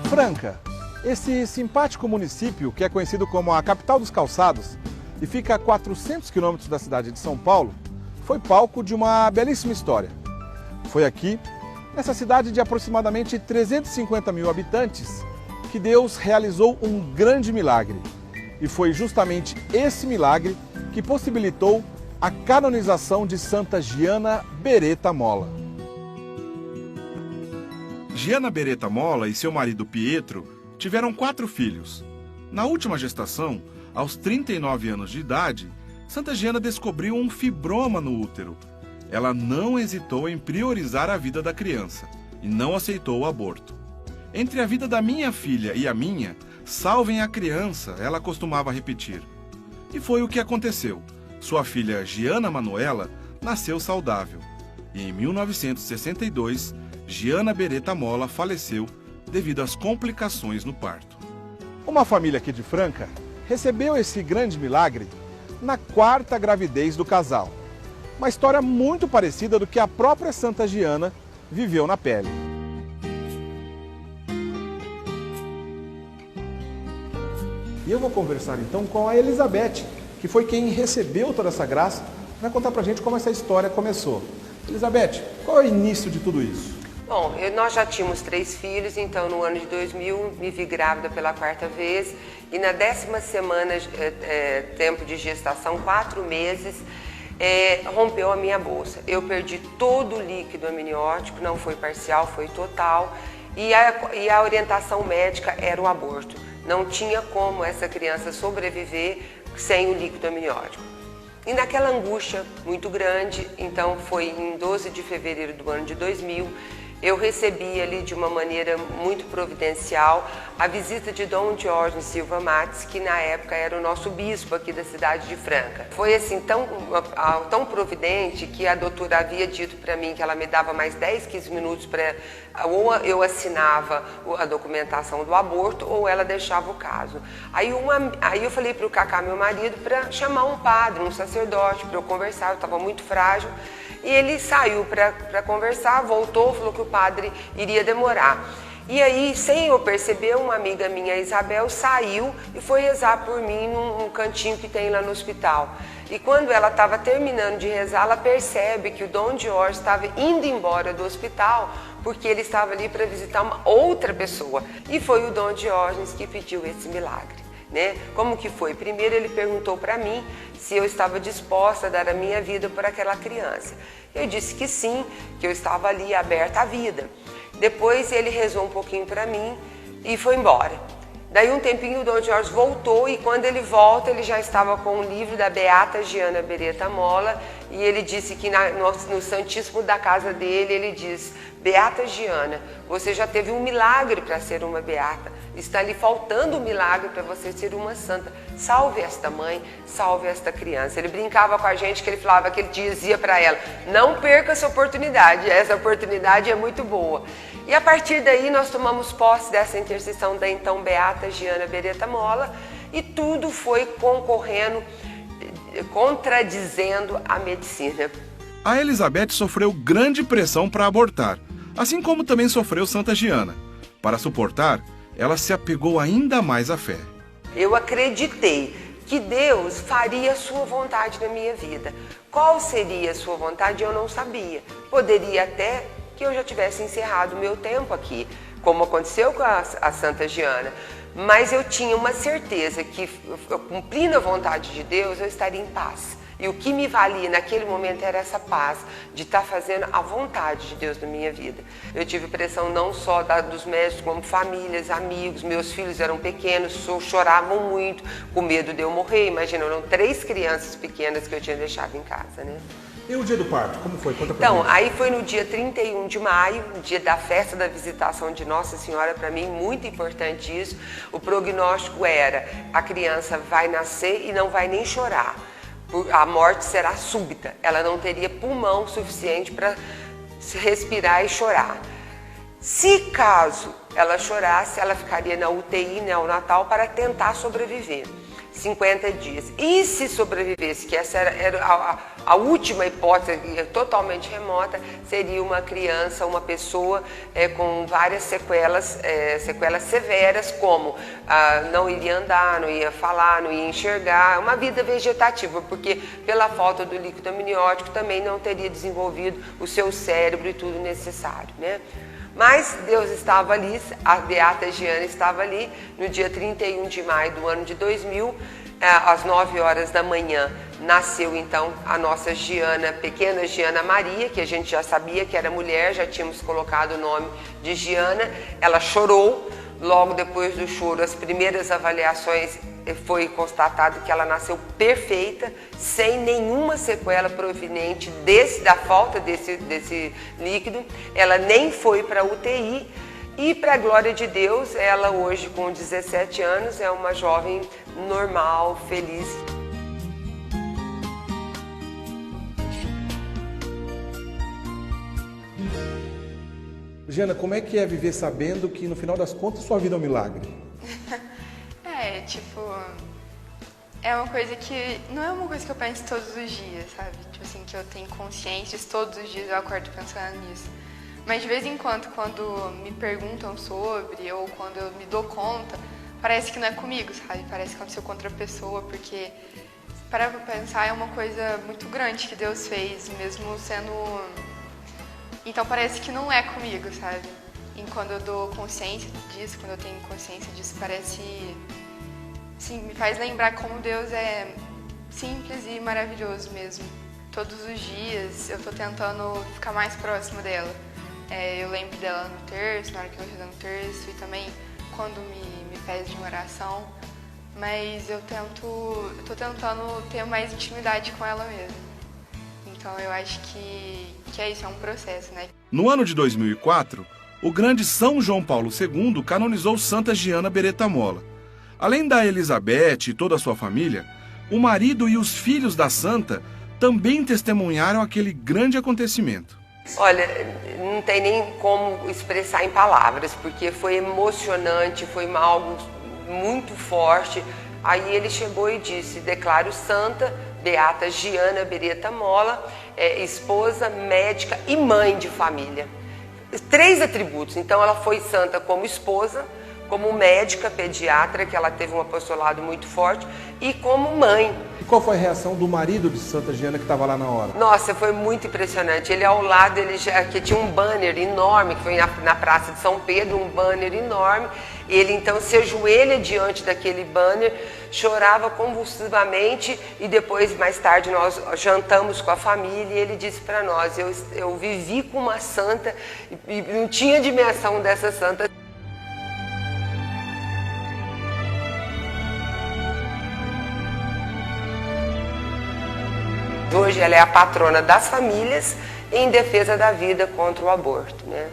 Franca, esse simpático município que é conhecido como a capital dos calçados e fica a 400 quilômetros da cidade de São Paulo, foi palco de uma belíssima história. Foi aqui, nessa cidade de aproximadamente 350 mil habitantes, que Deus realizou um grande milagre. E foi justamente esse milagre que possibilitou a canonização de Santa Giana Beretta Molla. Giana Beretta Molla e seu marido Pietro tiveram 4 filhos. Na última gestação, aos 39 anos de idade, Santa Giana descobriu um fibroma no útero. Ela não hesitou em priorizar a vida da criança e não aceitou o aborto. Entre a vida da minha filha e a minha, salvem a criança, ela costumava repetir. E foi o que aconteceu. Sua filha Giana Manuela nasceu saudável. E em 1962, Giana Beretta Molla faleceu devido às complicações no parto. Uma família aqui de Franca recebeu esse grande milagre na 4ª gravidez do casal. Uma história muito parecida do que a própria Santa Giana viveu na pele. E eu vou conversar então com a Elizabeth, que foi quem recebeu toda essa graça, para contar pra gente como essa história começou. Elizabeth, qual é o início de tudo isso? Bom, nós já tínhamos 3 filhos, então no ano de 2000 me vi grávida pela 4ª vez e na 10ª semana, tempo de gestação, 4 meses, rompeu a minha bolsa. Eu perdi todo o líquido amniótico, não foi parcial, foi total, e a orientação médica era o aborto. Não tinha como essa criança sobreviver sem o líquido amniótico. E naquela angústia muito grande, então foi em 12 de fevereiro do ano de 2000, eu recebi ali de uma maneira muito providencial a visita de Dom Diógenes Silva Mates, que na época era o nosso bispo aqui da cidade de Franca. Foi assim tão providente que a doutora havia dito para mim que ela me dava mais 10, 15 minutos para ou eu assinava a documentação do aborto ou ela deixava o caso. Aí eu falei para o Cacá, meu marido, para chamar um padre, um sacerdote, para eu conversar, eu estava muito frágil. E ele saiu para conversar, voltou, falou que o padre iria demorar. E aí, sem eu perceber, uma amiga minha, Isabel, saiu e foi rezar por mim num cantinho que tem lá no hospital. E quando ela estava terminando de rezar, ela percebe que o Dom Diógenes estava indo embora do hospital porque ele estava ali para visitar uma outra pessoa. E foi o Dom Diógenes que pediu esse milagre. Né? Como que foi? Primeiro ele perguntou para mim se eu estava disposta a dar a minha vida por aquela criança. Eu disse que sim, que eu estava ali aberta à vida. Depois ele rezou um pouquinho para mim e foi embora. Daí um tempinho o Dom Diógenes voltou e quando ele volta ele já estava com o livro da Beata Giana Beretta Molla e ele disse que no Santíssimo da casa dele ele diz: Beata Giana, você já teve um milagre para ser uma beata, está lhe faltando um milagre para você ser uma santa. Salve esta mãe, salve esta criança. Ele brincava com a gente que ele falava, que ele dizia para ela: não perca essa oportunidade é muito boa. E a partir daí nós tomamos posse dessa intercessão da então Beata Giana Beretta Molla e tudo foi concorrendo, contradizendo a medicina. A Elizabeth sofreu grande pressão para abortar, assim como também sofreu Santa Giana. Para suportar, ela se apegou ainda mais à fé. Eu acreditei que Deus faria a sua vontade na minha vida. Qual seria a sua vontade? Eu não sabia. Poderia até que eu já tivesse encerrado o meu tempo aqui, como aconteceu com a Santa Giana. Mas eu tinha uma certeza que, cumprindo a vontade de Deus, eu estaria em paz. E o que me valia naquele momento era essa paz de estar fazendo a vontade de Deus na minha vida. Eu tive pressão não só dos médicos, como famílias, amigos. Meus filhos eram pequenos, choravam muito, com medo de eu morrer. Imagina, eram 3 crianças pequenas que eu tinha deixado em casa, né? E o dia do parto, como foi? Conta pra mim. Então, aí foi no dia 31 de maio, dia da festa da visitação de Nossa Senhora, para mim, muito importante isso. O prognóstico era, a criança vai nascer e não vai nem chorar. A morte será súbita, ela não teria pulmão suficiente para respirar e chorar. Se caso ela chorasse, ela ficaria na UTI neonatal para tentar sobreviver. 50 dias. E se sobrevivesse, que essa era a última hipótese, totalmente remota, seria uma criança, uma pessoa com várias sequelas severas, como não iria andar, não ia falar, não ia enxergar, uma vida vegetativa, porque pela falta do líquido amniótico também não teria desenvolvido o seu cérebro e tudo necessário, né? Mas Deus estava ali, a Beata Giana estava ali, no dia 31 de maio do ano de 2000, às 9 horas da manhã, nasceu então a nossa Giana, pequena Giana Maria, que a gente já sabia que era mulher, já tínhamos colocado o nome de Giana. Ela chorou, logo depois do choro, as primeiras avaliações foi constatado que ela nasceu perfeita, sem nenhuma sequela proveniente da falta desse líquido. Ela nem foi para a UTI e, para a glória de Deus, ela hoje com 17 anos é uma jovem normal, feliz. Giana, como é que é viver sabendo que no final das contas sua vida é um milagre? É uma coisa que não é uma coisa que eu penso todos os dias, sabe? Tipo assim, que eu tenho consciência, todos os dias eu acordo pensando nisso. Mas de vez em quando me perguntam sobre, ou quando eu me dou conta, parece que não é comigo, sabe? Parece que aconteceu com outra pessoa, porque, para pensar, é uma coisa muito grande que Deus fez, mesmo sendo... Então parece que não é comigo, sabe? E quando eu dou consciência disso, quando eu tenho consciência disso, parece... Sim, me faz lembrar como Deus é simples e maravilhoso mesmo. Todos os dias eu tô tentando ficar mais próximo dela. Eu lembro dela no terço, na hora que eu rezo no terço, e também quando me pede em oração. Mas eu tô tentando ter mais intimidade com ela mesmo. Então eu acho que é isso, é um processo, né? No ano de 2004, o grande São João Paulo II canonizou Santa Giana Beretta Molla. Além da Elizabeth e toda a sua família, o marido e os filhos da santa também testemunharam aquele grande acontecimento. Olha, não tem nem como expressar em palavras, porque foi emocionante, foi algo muito forte. Aí ele chegou e disse: declaro santa Beata Giana Beretta Molla, esposa, médica e mãe de família. 3 atributos. Então ela foi santa como esposa, como médica pediatra, que ela teve um apostolado muito forte, e como mãe. E qual foi a reação do marido de Santa Giana que estava lá na hora? Nossa, foi muito impressionante. Ele ao lado, que tinha um banner enorme, que foi na Praça de São Pedro, um banner enorme. Ele então se ajoelha diante daquele banner, chorava convulsivamente, e depois, mais tarde, nós jantamos com a família e ele disse para nós: eu vivi com uma santa e não tinha dimensão dessa santa. Hoje ela é a patrona das famílias em defesa da vida contra o aborto, né?